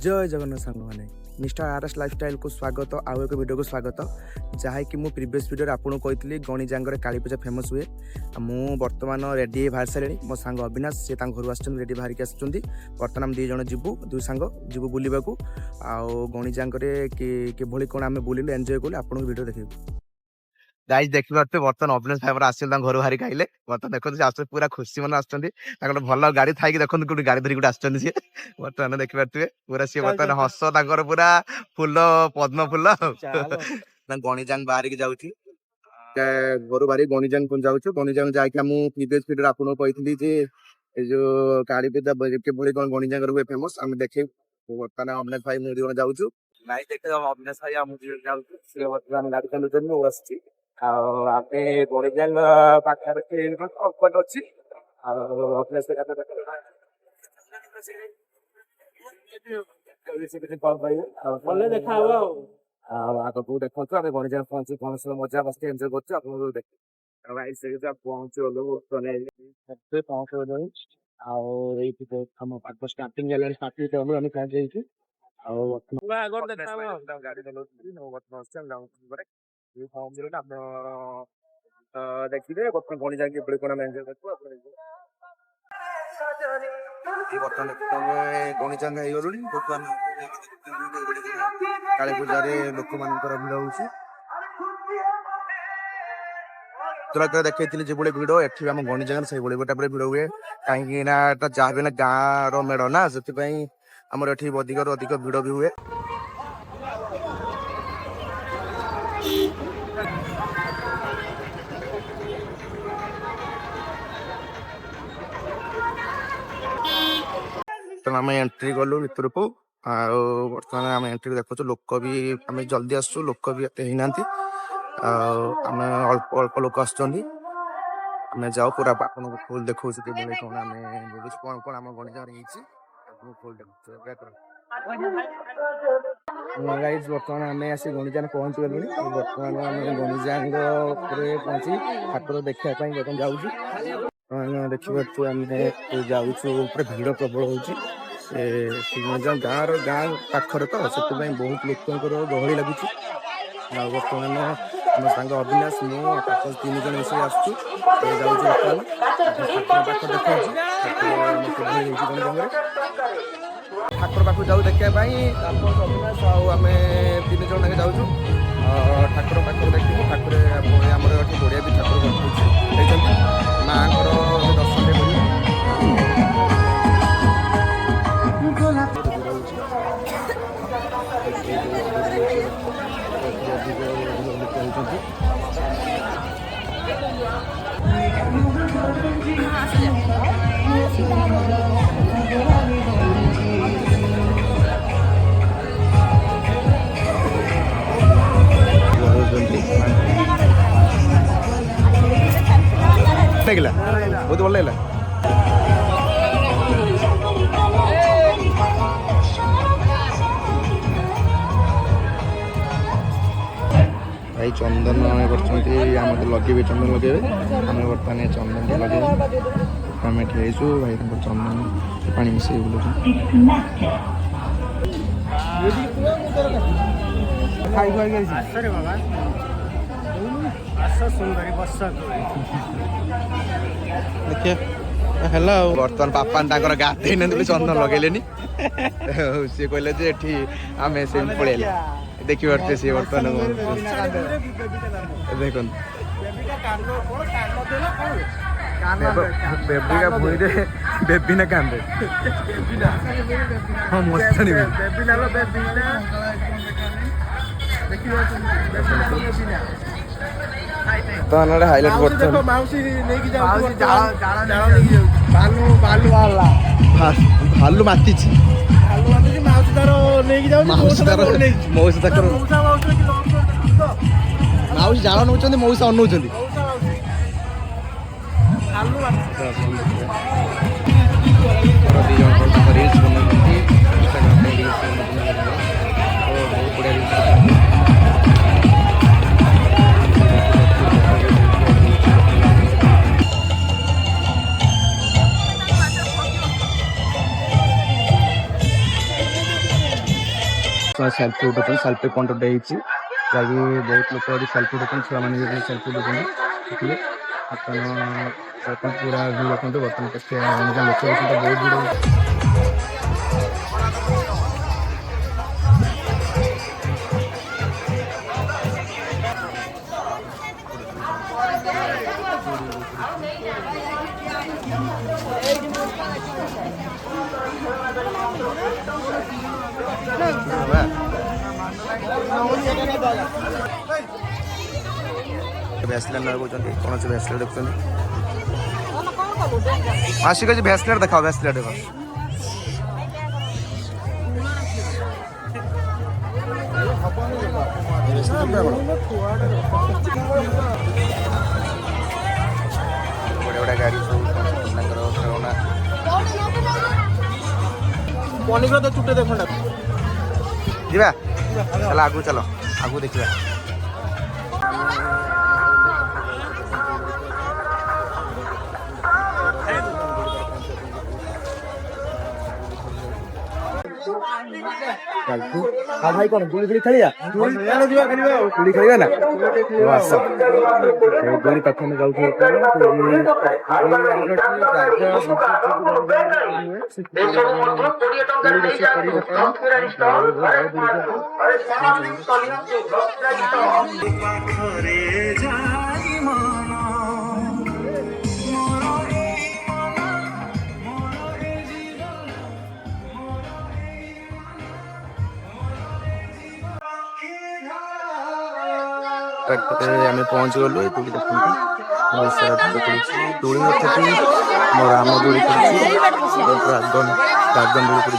जय जगन्नाथ सांग मैंने मिस्टर आरएस लाइफस्टाइल को स्वागत आउ एक वीडियो को स्वागत जहाँ कि मुझे प्रीवियस वीडियो आपको कही गणिजांगर काली पूजा फेमस हुए मु बर्तमान रेडी बाहर सारे मो सांग अविनाश सी घर आस रेडी बाहर की आसुँच बर्तमान दी जन जीवु दुई सांग जीवु बुलवाक आउ गणिजांगर किभली कौन आम बुलिलु एंजॉय कलु आपको वीडियो देखिए गाइस देखि पाते बर्तमान अविनाश भाई आसिल घर बाहर खाइले बर्तमान देखते पूरा खुशी मन आसुँच भल गाड़ी थी देखते गोटे गाड़ी धरिक आसुँच सी बर्तमान देखिपे पूरा सी बर्तमान हस पूरा फुल पद्म फुल गणिजांग बाहर की जाऊँगी घर बाहर गणिजांग को जाऊँ गणिजांग जाकि प्रीवियस वीडियो आपको कही जो काली पूजा किभली कौन गणिजांग हुए फेमस आम देखे बर्तमान अविनाश भाई मुझे जाऊँ नाई देखे अविनाश भाई बर्तमान गाड़ी चलाऊँ बस आमे गणिजांग पाखापाखि अल्पट अच्छी देखा आगे देखो आम गणिजांग पहुंची कौन मजा मस्ती एंजॉय कर स्टार्टिंग देखिए बर्तमान गणिजांग कौन एंजॉय गणिजांग बर्तमान काली पूजा लोक मान भिड़ हो देखी जो भिड़ एटी आम गणिजांग से गोटे भिड़ हुए कहीं जहाँ भी गाँव मेढ़ ना से आमर एटी अधिक भिड़ भी हुए आम एंट्री गलु भर को बर्तमान आम एंट्री देखु लोक भी आम जल्दी आसु लोक भी होना आम अल्प अल्प लोक आम जाओ पूरा आपको फुल देखा कौन आम बोलूँ कौन कौन आम गणिजांग फुल बर्तमान आम आसी गणिजांग पहुँची गलु बर्तमान आम गणिजांग पहुँची ठाकुर देखापी जाऊँ देखिए आम जाऊँ भिड़ प्रबल हो गाँव पाखर तो से बहुत लोकर गहली लगुच बर्तमान आम सांग अविनाश मुझे तीन जन मिस आसू ठाकुर पाख जाऊ देखापी अविनाश आम तीन जन जाऊँ ठाकुर पाख देखू ठाकुर आमर ये बढ़िया भी ठाकुर माँ दर्शन बहुत भल लगे भाई चंदन कर लगे चंदन लगे आम बर्तमान चंदन लगे आम ठेसु भाई चंदन पानी मिस बुलूँ देखिए हेलो बर्तमान पापा गाधे ना चंदन लगे सी कहले आम से पड़े देखी पारे सी बर्तमान देख बेबिका भूई बेबी ना कांदे हाँ मस्तानी हाइलाइट भालू माति मौसी जाल नौ मौसा अनौ समय सेल्फी उठाते सेल्फी पॉइंट गोटे होती बहुत लोग ये सेल्फी उठाते छुआ मैंने सेल्फी उठाते पूरा भिड़ देखते बर्तमान लोक बहुत भिड़ भैसलेट कहते कौन से भैसलेट देखते आशिक जी भैसलेट देखाओ भैसलेट देख बड़ा बड़ा गाड़ी सब खेलना पनीर तो चुटे देख जीवा चल आगू चलो आगू देखा भाई कौन गुली गुली खेलिया गुली खेलिया ना गुली पाख में जाऊ आम पहुँच गलु दूरी देखते बहुत सारा पड़ी दूरी रखी मोर आम दूरी पड़ी राजन दूरी पड़ी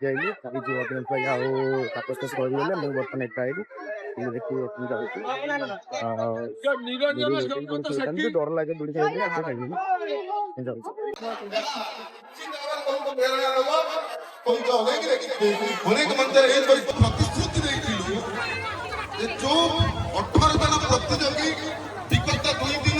जाइए अभी जो ऑडियंस भाई आओ तपस्या कर मैं बर्तमान एक आइली देखिए डर लगे दूरी खाई जो 18 जन प्रतियोगी विगत 2 दिन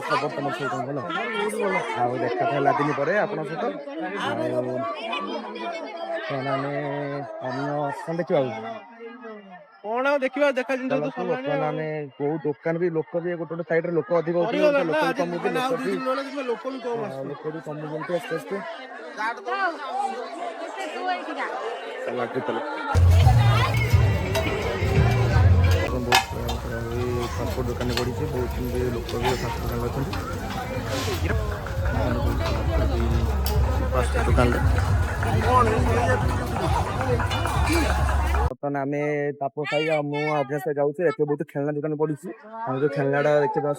खबर तुम सब भल आ देखा था दिन पर आप सहित अन्य देखा कौन देखा देखा आम कौ दुकान भी लोक भी गोटे साइड लोक अधिक लोक भी कमुच आस्ते आस्ते ଫାଷ୍ଟଫୁଡ଼ ଦୋକାନ ପଡ଼ିଛି ବହୁତ ଲୋକ ବି ଫାଷ୍ଟଫୁଡ଼ ଦୋକାନ ଅଛନ୍ତି ଫାଷ୍ଟଫୁଡ଼ ଦୋକାନରେ ବର୍ତ୍ତମାନ ଆମେ ତାପ ସାହି ଆଉ ମୁଁ ଅଭ୍ୟାସ ଯାଉଛୁ ଏଠି ବହୁତ ଖେଳନା ଦୋକାନ ପଡ଼ିଛି ଆମେ ଯେଉଁ ଖେଳନାଟା ଦେଖିବା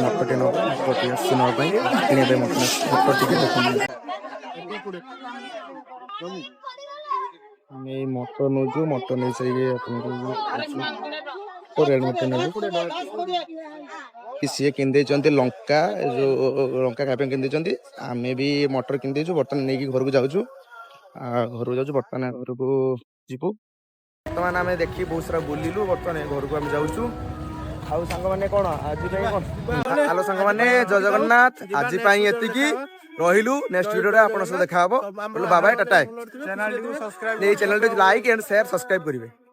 ମଟରଟି ମଟରଟି ଆସି ନେବା ପାଇଁ କିଣିବା ପାଇଁ ମଟର ଟିକେ ଦେଖନ୍ତୁ ଆମେ ଏଇ ମଟର ନେଉଛୁ ମଟର ନେଇ ସାରିକି ଆପଣଙ୍କୁ ସିଏ କିଣିଦେଇଛନ୍ତି ଲଙ୍କା ଯେଉଁ ଲଙ୍କା ଖାଇବା ପାଇଁ କିଣିଦେଇଛନ୍ତି ଆମେ ବି ମଟର କିଣିଦେଇଛୁ ବର୍ତ୍ତମାନ ନେଇକି ଘରକୁ ଯାଉଛୁ ବର୍ତ୍ତମାନ ଘରକୁ ଯିବୁ ବର୍ତ୍ତମାନ ଆମେ ଦେଖି ବହୁତ ସାରା ବୁଲିଲୁ ବର୍ତ୍ତମାନ ଘରକୁ ଆମେ ଯାଉଛୁ ଆଉ ସାଙ୍ଗମାନେ କଣ ଆଜି ପାଇଁ କଣ ହ୍ୟାଲୋ ସାଙ୍ଗମାନେ ଜୟ ଜଗନ୍ନାଥ ଆଜି ପାଇଁ ଏତିକି ରହିଲୁ ନେକ୍ସଟ ଭିଡ଼ିଓରେ ଆପଣଙ୍କ ସହ ଦେଖା ହବ ବାବାଏ ଟାଟା ଏଇ ଚ୍ୟାନେଲଟି ଲାଇକ୍ ଆଣ୍ଡ ସେୟାର ସବସ୍କ୍ରାଇବ କରିବେ।